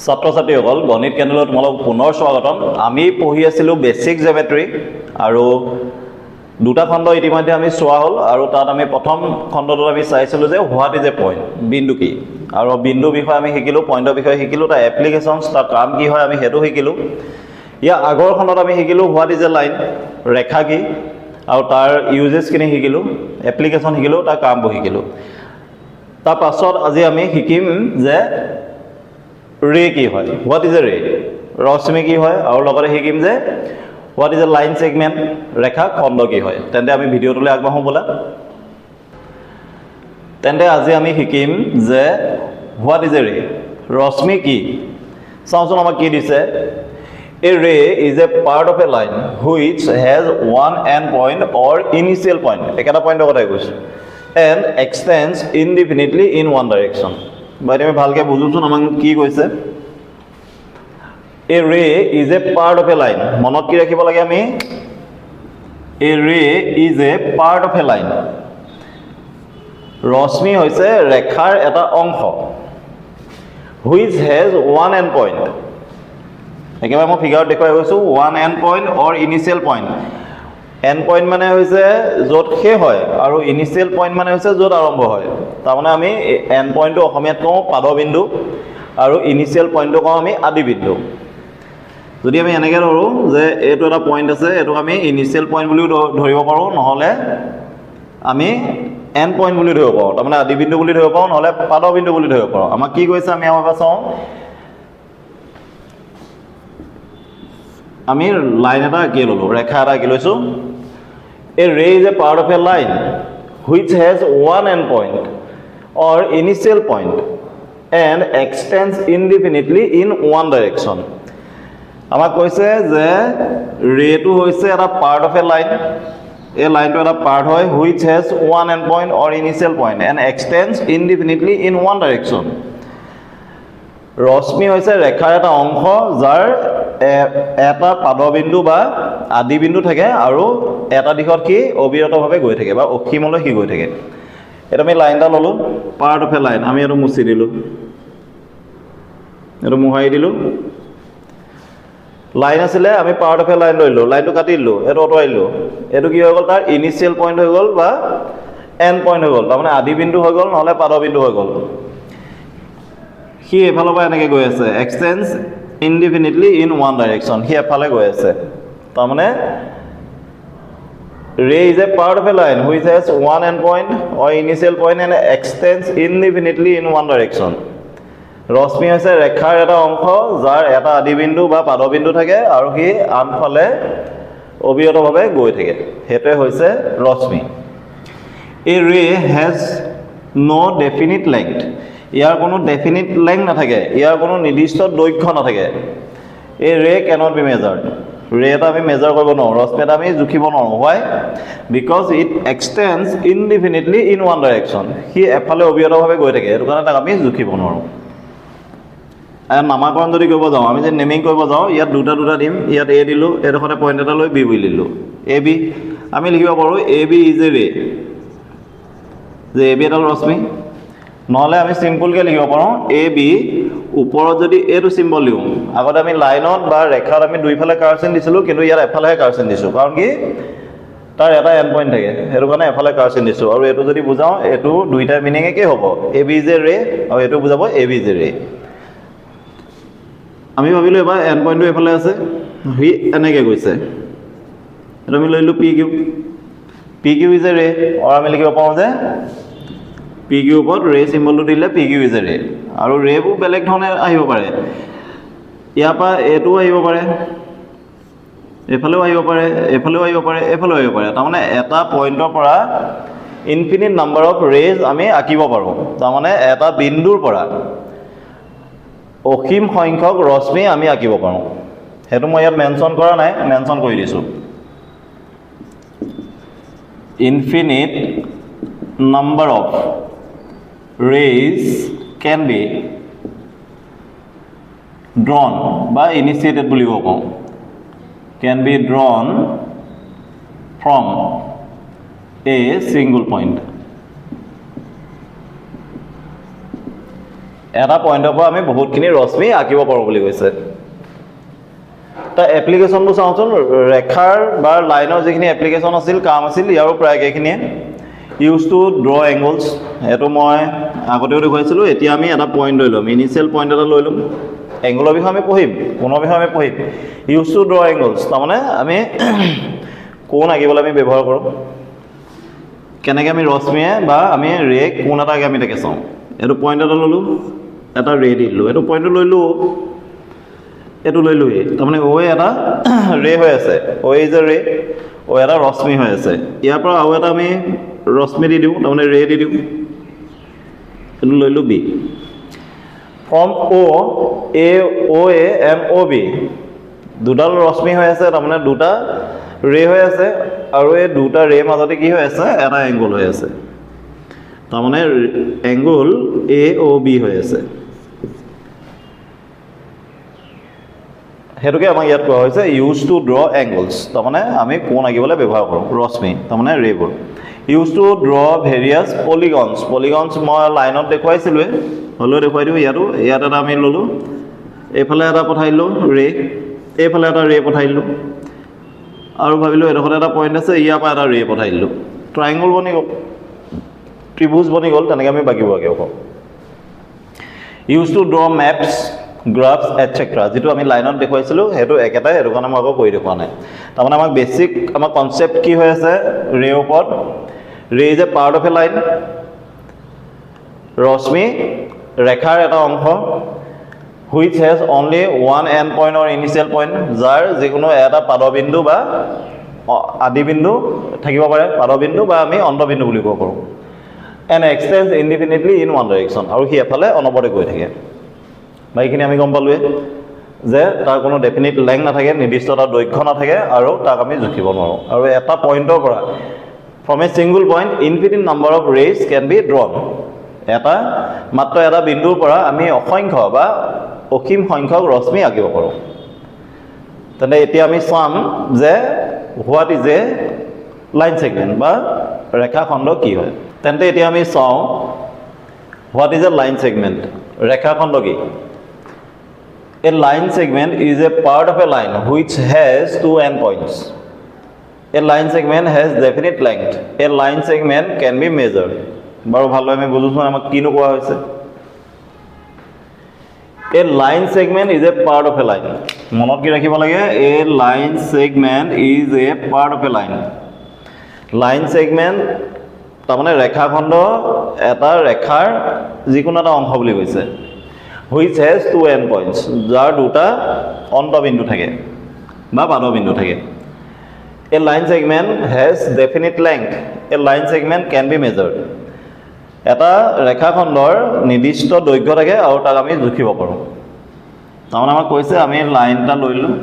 ছাত্ৰ ছাত্ৰীসকল গণিত কেন্দ্ৰলৈ তোমালোক পুনৰ স্বাগতম। আমি পঢ়ি আছিলোঁ বেছিক জিঅ'মেট্ৰি আৰু দুটা খণ্ড ইতিমধ্যে আমি চোৱা হ'ল আৰু তাত আমি প্ৰথম খণ্ডটোত আমি চাইছিলোঁ যে হোৱাট ইজ এ পইণ্ট, বিন্দু কি, আৰু বিন্দুৰ বিষয়ে আমি শিকিলোঁ, পইণ্টৰ বিষয়ে শিকিলোঁ, তাৰ এপ্লিকেশ্যনছ, তাৰ কাম কি হয় আমি সেইটো শিকিলোঁ। ইয়াৰ আগৰ খণ্ডত আমি শিকিলোঁ হোৱাট ইজ এ লাইন, ৰেখা কি, আৰু তাৰ ইউজেছখিনি শিকিলোঁ, এপ্লিকেশ্যন শিকিলোঁ, তাৰ কামবোৰ শিকিলোঁ। তাৰ পাছত আজি আমি শিকিম যে ৰে কি হয়, হোৱাট ইজ এ ৰে, ৰশ্মি কি হয়, আৰু লগতে শিকিম যে what is a line segment, ৰেখা খণ্ড কি হয়। তেন্তে আমি ভিডিঅ'টোলৈ আগবাঢ়োঁ ব'লা। তেন্তে আজি আমি শিকিম যে হোৱাট ইজ এ ৰে, ৰশ্মি কি। চাওঁচোন আমাক কি দিছে। A ray is a part of a line which has one end point or initial point, ekata point কথা কৈছো, and extends indefinitely in one direction. বাইরে আমি ভালকে বুঝুচোন আমাক কি কৈছে। A ray is a part of a line, মনত কি ৰাখিব লাগে আমি, A ray is a part of a line, ৰশ্মি হৈছে ৰেখাৰ এটা অংশ, which has one end point, একেবাৰে মই ফিগাৰত দেখুৱাই গৈছোঁ, one end point or initial point. End point মানে হৈছে য'ত শেষ হয় আৰু ইনিচিয়েল পইণ্ট মানে হৈছে য'ত আৰম্ভ হয়। তাৰমানে আমি এণ্ড পইণ্টটো অসমীয়াত কওঁ পাদবিন্দু আৰু ইনিচিয়েল পইণ্টটো কওঁ আমি আদিবিন্দু। যদি আমি এনেকৈ ধৰোঁ যে এইটো এটা পইণ্ট আছে, এইটোক আমি ইনিচিয়েল পইণ্ট বুলিও ধৰিব পাৰোঁ, নহ'লে আমি এণ্ড পইণ্ট বুলি ধৰিব পাৰোঁ, তাৰমানে আদিবিন্দু বুলি ধৰিব পাৰোঁ, নহ'লে পাদবিন্দু বুলি ধৰিব পাৰোঁ। আমাক কি কৈছে আমি আমাৰ চাওঁ, আমি লাইন এটা আঁকি ল'লোঁ, ৰেখা এটা আঁকি লৈছোঁ। A ray is a part of a line which has one end point or initial point and extends indefinitely in one direction. আমাক কৈছে যে ৰেটো হৈছে এটা পাৰ্ট অফ এ লাইন, এই লাইনটো এটা পাৰ্ট হয়, which has one end point or initial point and extends indefinitely in one direction. ৰশ্মি হৈছে ৰেখাৰ এটা অংশ যাৰ এটা পাদবিন্দু বা আদিবিন্দু থাকে আৰু এটা দিশত সি অবিৰতভাৱে গৈ থাকে বা অসীমলৈ সি গৈ থাকে। এইটো আমি লাইন এটা ল'লোঁ, পাৰ্ট অফ এ লাইন, আমি এইটো মুচি দিলোঁ, এইটো মোহাৰি দিলোঁ। লাইন আছিলে, আমি পাৰ্ট অফ এ লাইন লৈ দিলোঁ, লাইনটো কাটি দিলোঁ, এইটো আঁতৰাই দিলোঁ। এইটো কি হৈ গ'ল, তাৰ ইনিচিয়েল পইণ্ট হৈ গ'ল বা এণ্ড পইণ্ট হৈ গ'ল, তাৰমানে আদিবিন্দু হৈ গ'ল নহ'লে পাদবিন্দু হৈ গ'ল। সি এফালৰ পৰা এনেকৈ গৈ আছে, extends indefinitely in one direction, সি এফালে গৈ আছে। তাৰমানে ray is a part of a line which has one end point or initial point and extends indefinitely in one direction. ৰশ্মি হৈছে ৰেখাৰ এটা অংশ যাৰ এটা আদিবিন্দু বা পাদবিন্দু থাকে আৰু সি আনফালে অবিৰতভাৱে গৈ থাকে, সেইটোৱে হৈছে ৰশ্মি। এ ৰে হেজ ন' ডেফিনিট লেংথ, ইয়াৰ কোনো ডেফিনিট লেংথ নাথাকে, ইয়াৰ কোনো নিৰ্দিষ্ট দৈৰ্ঘ্য নাথাকে। এই ৰে কেনট বি মেজাৰ্ড, ৰে এটা আমি মেজাৰ কৰিব নোৱাৰোঁ, ৰশ্মি এটা আমি জুখিব নোৱাৰোঁ। Why, because it extends indefinitely in one direction, সি এফালে অবিৰতভাৱে গৈ থাকে, সেইটো কাৰণে তাক আমি জুখিব নোৱাৰোঁ। নামাকৰণ যদি কৰিব যাওঁ, আমি যদি নেমিং কৰিব যাওঁ, ইয়াত দুটা দিম, ইয়াত এ দিলোঁ, এইডোখৰতে পইণ্ট এটা লৈ বি বুলি দিলোঁ, এ বি। আমি লিখিব পাৰোঁ এ বি ইজ এ ৰে, যে এ বি এডাল ৰশ্মি। নহ'লে আমি চিম্পুলকৈ লিখিব পাৰোঁ এ বি, ওপৰত যদি এইটো চিম্বল দিওঁ, আগতে আমি লাইনত বা ৰেখাত আমি দুইফালে কাৰ্চেন দিছিলোঁ, কিন্তু ইয়াত এফালেহে কাৰ্চেন দিছোঁ, কাৰণ কি তাৰ এটা এণ্ড পইণ্ট থাকে, সেইটো কাৰণে এফালে কাৰ্চেন দিছোঁ। আৰু এইটো যদি বুজাওঁ, এইটো দুইটা মিনিং একেই হ'ব, এ বি ইজ এ ৰে, আৰু এইটো বুজাব এ বি ইজ এ ৰে। আমি ভাবিলোঁ এবাৰ এণ্ড পইণ্টটো এইফালে আছে, সি এনেকৈ গৈছে, এইটো আমি লৈ ল'লোঁ P Q, P Q is a ray, আৰু আমি লিখিব পাৰোঁ যে পি কিউ ওপৰত ৰে চিম্বলটো দিলে P Q is a ray. আৰু ৰেবোৰ বেলেগ ধৰণে আহিব পাৰে, ইয়াৰ পৰা এইটোও আহিব পাৰে, এইফালেও আহিব পাৰে, এইফালেও আহিব পাৰে, এইফালেও আহিব পাৰে। তাৰমানে এটা পইণ্টৰ পৰা ইনফিনিট নাম্বাৰ অফ ৰেজ আমি আঁকিব পাৰোঁ, তাৰমানে এটা বিন্দুৰ পৰা অসীম সংখ্যক ৰশ্মি আমি আঁকিব পাৰোঁ। সেইটো মই ইয়াত মেনশ্যন কৰা নাই, মেনশ্যন কৰি দিছোঁ। Infinite number of rays can be drawn বা initiated বুলিব কওঁ, can be drawn from a single point. এটা পইণ্টৰ পৰা আমি বহুতখিনি ৰশ্মি আঁকিব পাৰোঁ বুলি কৈছে তাৰ এপ্লিকেশ্যনটো চাওঁচোন ৰেখাৰ বা লাইনৰ যিখিনি এপ্লিকেশ্যন আছিল কাম আছিল ইয়াৰো প্ৰায় একেখিনিয়ে ইউজ টু ড্ৰ এংগলছ এইটো মই আগতেও দেখুৱাইছিলোঁ এতিয়া আমি এটা পইণ্ট লৈ ল'ম ইনিচিয়েল পইণ্ট এটা লৈ ল'ম এংগলৰ বিষয়ে আমি পঢ়িম কোণৰ বিষয়ে আমি পঢ়িম ইউজ টু ড্ৰ এংগলছ তাৰমানে আমি কোণ আঁকিবলৈ আমি ব্যৱহাৰ কৰোঁ কেনেকৈ আমি ৰশ্মিয়ে বা আমি ৰে কোণ এটাকে আমি তাকে চাওঁ এইটো পইণ্ট এটা ল'লোঁ এটা ৰে দি দিলোঁ এইটো পইণ্টটো লৈ লওঁ এইটো লৈ লোৱেই তাৰমানে অ' এটা ৰে হৈ আছে অ' ইজ এ ৰে অ' এটা ৰশ্মি হৈ আছে ইয়াৰ পৰা আৰু এটা আমি ৰশ্মি দি দিওঁ তাৰমানে ৰে দি দিওঁ এইটো লৈ লো B from O' A and O' B দুডাল ৰশ্মি হৈ আছে তাৰমানে দুটা ৰে হৈ আছে আৰু এই দুটা ৰে মাজতে কি হৈ আছে এটা এংগল হৈ আছে তাৰমানে এংগল এ অ' বি হৈ আছে সেইটোকে আমাক ইয়াত কোৱা হৈছে ইউজ টু ড্ৰ এংগলছ তাৰমানে আমি কোণ আঁকিবলৈ ব্যৱহাৰ কৰোঁ ৰশ্মি তাৰমানে ৰেবোৰ use to draw various polygons মই লাইনত দেখুৱাইছিলোঁৱে হ'লেও দেখুৱাই দিওঁ ইয়াত এটা আমি ল'লোঁ এইফালে এটা পঠাই দিলোঁ ৰে এইফালে এটা ৰে পঠাই দিলোঁ আৰু ভাবিলোঁ এডোখৰত এটা পইণ্ট আছে ইয়াৰ পৰা এটা ৰে পঠাই দিলোঁ ট্ৰাইংগল বনি গ'ল ত্ৰিভুজ বনি গ'ল তেনেকৈ আমি বাকীবোৰকে কওঁ use to draw maps graphs etcetera যিটো আমি লাইনত দেখুৱাইছিলোঁ সেইটো একেটাই সেইটো কাৰণে মই আকৌ কৰি দেখুওৱা নাই তাৰমানে আমাক বেছিক আমাৰ কনচেপ্ট কি হৈ আছে ৰে ওপৰত ray is a part of a line ৰশ্মি ৰেখাৰ এটা অংশ which has only one end point or initial point যাৰ যিকোনো এটা পাদবিন্দু বা আদিবিন্দু থাকিব পাৰে পাদবিন্দু বা আমি অন্তবিন্দু বুলি ক'ব পাৰোঁ and extends indefinitely in one direction আৰু সি এফালে অনবৰতে গৈ থাকে বা এইখিনি আমি গম পালোঁৱে যে তাৰ কোনো ডেফিনিট লেংথ নাথাকে নিৰ্দিষ্ট এটা দৈৰ্ঘ্য নাথাকে আৰু তাক আমি জুখিব নোৱাৰোঁ আৰু এটা পইণ্টৰ পৰা from a single point infinite number of rays can be drawn মাত্ৰ এটা বিন্দুৰ পৰা আমি অসংখ্য বা অসীম সংখ্যক ৰশ্মি আঁকিব পাৰোঁ তেন্তে এতিয়া আমি চাম যে what is a line segment বা ৰেখাখণ্ড কি হয় তেন্তে এতিয়া আমি চাওঁ what is a line segment ৰেখাখণ্ড কি A line segment is a part of a line which has two endpoints. A line segment has definite length. A line segment can be measured. বাৰু ভালদৰে আমি বুজিছোঁ আমাক কিনো কোৱা হৈছে A line segment is a part of a line. মনত কি ৰাখিব লাগে A line segment is a part of a line. Line segment তাৰমানে ৰেখাখণ্ড এটা ৰেখাৰ যিকোনো এটা অংশ বুলি কৈছে which has two endpoints যাৰ দুটা অন্তবিন্দু থাকে বা পাদবিন্দু থাকে A line segment has definite length. A line segment can be measured. এটা ৰেখাখণ্ডৰ নিৰ্দিষ্ট দৈৰ্ঘ্য থাকে আৰু তাক আমি জুখিব পাৰোঁ তাৰমানে আমাক কৈছে আমি লাইন এটা লৈ ল'লোঁ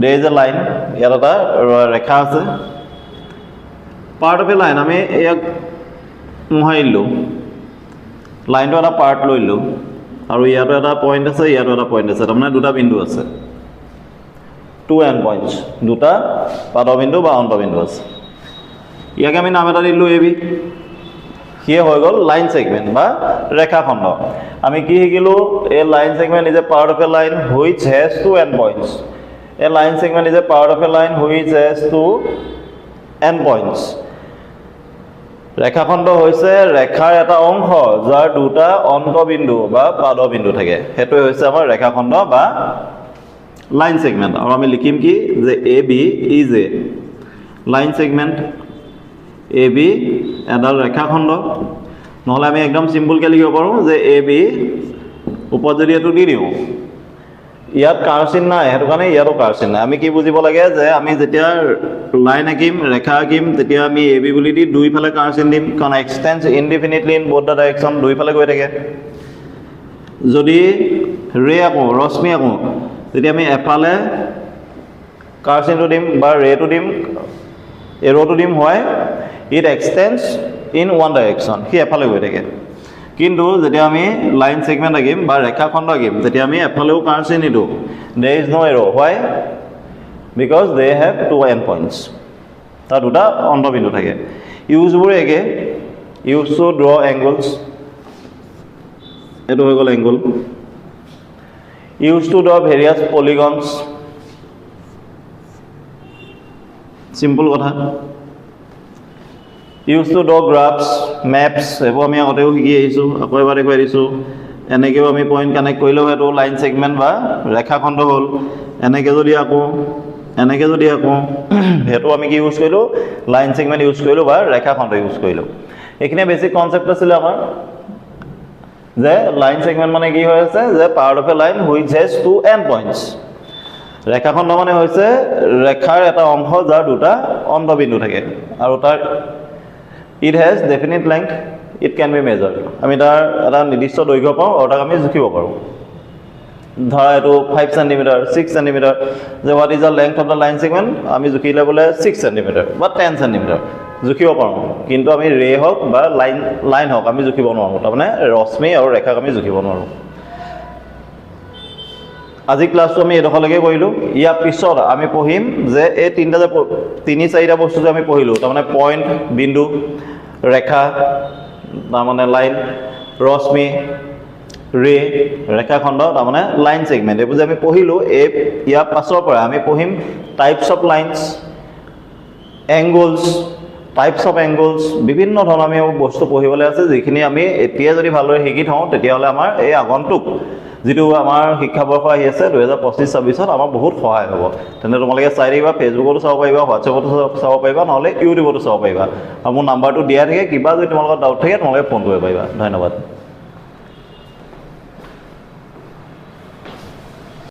there is a line ইয়াত এটা ৰেখা আছে পাৰ্ট অফ এ লাইন আমি ইয়াক মোহাৰি দিলোঁ লাইনটো এটা পাৰ্ট লৈ ল'লোঁ আৰু ইয়াতো এটা পইণ্ট আছে ইয়াতো এটা পইণ্ট আছে তাৰমানে দুটা বিন্দু আছে টু এণ্ড পইণ্টছ দুটা পাদবিন্দু বা অন্তবিন্দু আছে ইয়াকে আমি নাম এটা দিলোঁ এ বি সিয়ে হৈ গ'ল লাইন ছেগমেণ্ট বা ৰেখাখণ্ড আমি কি শিকিলোঁ a line segment is a part of a line which has two end points a line segment is a part of a line which has two end points ৰেখাখণ্ড হৈছে ৰেখাৰ এটা অংশ যাৰ দুটা অন্তবিন্দু বা পাদবিন্দু থাকে সেইটোৱে হৈছে আমাৰ ৰেখাখণ্ড বা লাইন ছেগমেণ্ট আৰু আমি লিখিম কি যে A B is a line segment A B এডাল ৰেখাখণ্ড নহ'লে আমি একদম চিম্পুলকৈ লিখিব পাৰোঁ যে এ বি ওপৰত যদি এইটো দি দিওঁ ইয়াত কাৰ চিন নাই সেইটো কাৰণে ইয়াতো কাৰ চিন নাই আমি কি বুজিব লাগে যে আমি যেতিয়া লাইন আঁকিম ৰেখা আঁকিম তেতিয়া আমি এ বি বুলি দি দুইফালে কাৰ চিন দিম কাৰণ extends indefinitely in both the direction দুইফালে গৈ থাকে যদি ৰে আঁকোঁ ৰশ্মি আঁকোঁ তেতিয়া আমি এফালে কাৰ চিনটো দিম বা ৰেটো দিম এৰ'টো দিম হয় it extends in one direction সি এফালে গৈ থাকে কিন্তু যেতিয়া আমি লাইন ছেগমেণ্ট আঁকিম বা ৰেখাখণ্ড আঁকিম তেতিয়া আমি এফালেও কাৰ চিন নিদিওঁ there is no arrow why because they have two end points তাৰ দুটা অন্তবিন্দু থাকে ইউজবোৰ একে ইউজ টু ড্ৰ এংগলছ এইটো হৈ গ'ল angle use to the various polygons simple কথা use to the graphs maps এইবোৰ আমি আগতেও শিকি আহিছোঁ আকৌ এবাৰ দেখুৱাই দিছোঁ এনেকৈও আমি পইণ্ট কানেক্ট কৰিলেও সেইটো লাইন ছেগমেণ্ট বা ৰেখাখণ্ড হ'ল এনেকৈ যদি আকোঁ সেইটো আমি কি ইউজ কৰিলোঁ লাইন ছেগমেণ্ট ইউজ কৰিলোঁ বা ৰেখাখণ্ড ইউজ কৰিলোঁ এইখিনিয়ে বেছিক কনচেপ্ট আছিলে আমাৰ যে লাইন ছেগমেণ্ট মানে কি হৈ আছে যে part of a line which has two end points ৰেখাখণ্ড মানে হৈছে ৰেখাৰ এটা অংশ যাৰ দুটা অন্তবিন্দু থাকে আৰু তাৰ it has definite length it can be measured আমি তাৰ এটা নিৰ্দিষ্ট দৈৰ্ঘ্য পাওঁ আৰু তাক আমি জুখিব পাৰোঁ ধৰা এইটো 5 চেণ্টিমিটাৰ 6 চেণ্টিমিটাৰ যে what is the length of the line segment আমি জুখিলে বোলে 6 চেণ্টিমিটাৰ বা 10 চেণ্টিমিটাৰ জুখিব পাৰোঁ কিন্তু আমি ৰে হওক বা লাইন হওক আমি জুখিব নোৱাৰোঁ তাৰমানে ৰশ্মি আৰু ৰেখাক আমি জুখিব নোৱাৰোঁ আজি ক্লাছটো আমি এইডোখৰলৈকে কৰিলোঁ ইয়াৰ পিছত আমি পঢ়িম যে এই তিনি চাৰিটা বস্তু যে আমি পঢ়িলোঁ তাৰমানে পইণ্ট বিন্দু ৰেখা তাৰমানে লাইন ৰশ্মি ৰে ৰেখাখণ্ড তাৰমানে লাইন ছেগমেণ্ট এইবোৰ যে আমি পঢ়িলোঁ ইয়াৰ পাছৰ পৰা আমি পঢ়িম types of lines angles types of angles বিভিন্ন ধৰণৰ আমি বস্তু পঢ়িবলৈ আছে যিখিনি আমি এতিয়া যদি ভালদৰে শিকি থওঁ তেতিয়াহ'লে আমাৰ এই আগন্তুক যিটো আমাৰ শিক্ষাবৰ্ষ আহি আছে 2025-26 আমাৰ বহুত সহায় হ'ব তেনে তোমালোকে চাই থাকিবা ফেচবুকতো চাব পাৰিবা হোৱাটছএপতো চাব পাৰিবা নহ'লে ইউটিউবতো চাব পাৰিবা আৰু মোৰ নাম্বাৰটো দিয়া থাকে কিবা যদি তোমালোকৰ ডাউট থাকে তোমালোকে ফোন কৰিব পাৰিবা ধন্যবাদ